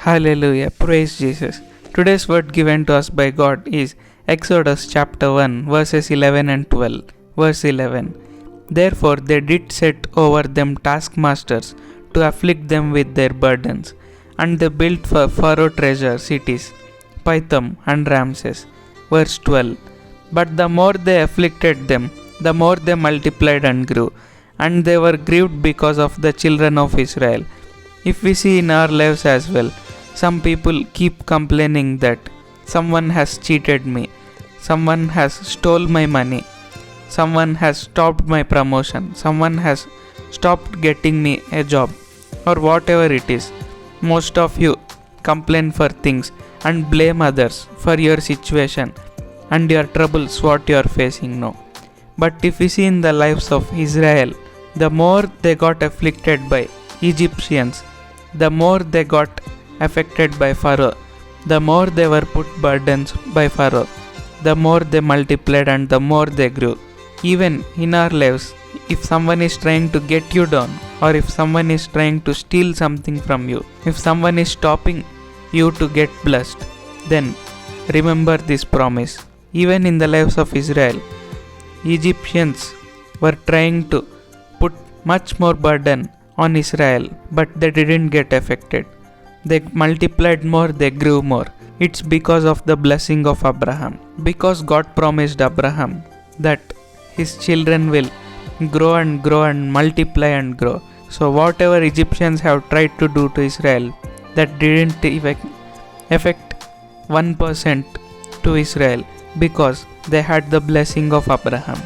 Hallelujah. Praise Jesus. Today's word given to us by God is Exodus chapter 1 verses 11 and 12. Verse 11. Therefore they did set over them taskmasters to afflict them with their burdens, and they built for Pharaoh treasure cities, Pithom and Ramses. Verse 12. But the more they afflicted them, the more they multiplied and grew, and they were grieved because of the children of Israel. If we see in our lives as well, some people keep complaining that someone has cheated me, someone has stole my money, someone has stopped my promotion, someone has stopped getting me a job, or whatever it is. Most of you complain for things and blame others for your situation and your troubles what you are facing now. But if we see in the lives of Israel, the more they got afflicted by Egyptians, the more they got affected by Pharaoh, the more they were put burdens by Pharaoh, the more they multiplied and the more they grew. Even in our lives, if someone is trying to get you down, or if someone is trying to steal something from you, if someone is stopping you to get blessed, then remember this promise. Even in the lives of Israel, Egyptians were trying to put much more burden on Israel, but they didn't get affected. They multiplied more, they grew more. It's because of the blessing of Abraham. Because God promised Abraham that his children will grow and multiply and grow. So whatever Egyptians have tried to do to Israel, that didn't affect 1% to Israel, because they had the blessing of Abraham.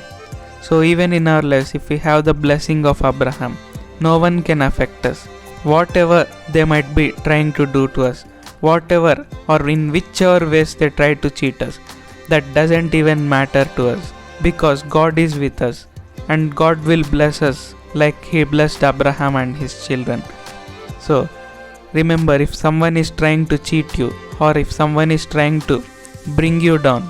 So even in our lives, if we have the blessing of Abraham, no one can affect us. Whatever they might be trying to do to us, whatever or in whichever ways they try to cheat us, that doesn't even matter to us, because God is with us and God will bless us like He blessed Abraham and his children. So remember, if someone is trying to cheat you, or if someone is trying to bring you down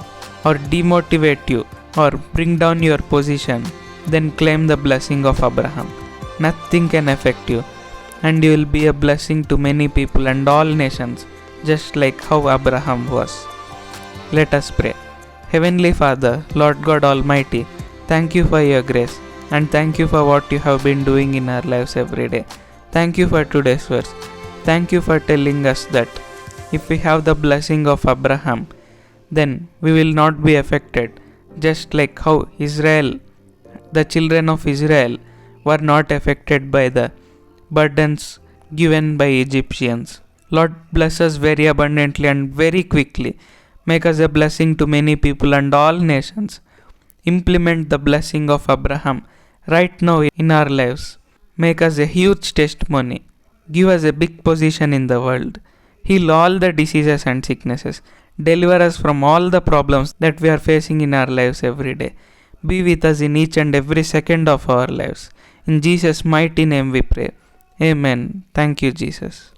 or demotivate you or bring down your position, then claim the blessing of Abraham. Nothing can affect you, and you will be a blessing to many people and all nations, just like how Abraham was. Let us pray. Heavenly Father, Lord God Almighty, thank you for your grace, and thank you for what you have been doing in our lives every day. Thank you for today's verse. Thank you for telling us that if we have the blessing of Abraham, then we will not be affected, just like how Israel, the children of Israel, were not affected by the burdens given by Egyptians. Lord, bless us very abundantly and very quickly. Make us a blessing to many people and all nations. Implement the blessing of Abraham right now in our lives. Make us a huge testimony. Give us a big position in the world. Heal all the diseases and sicknesses. Deliver us from all the problems that we are facing in our lives every day. Be with us in each and every second of our lives. In Jesus' mighty name we pray. Amen. Thank you, Jesus.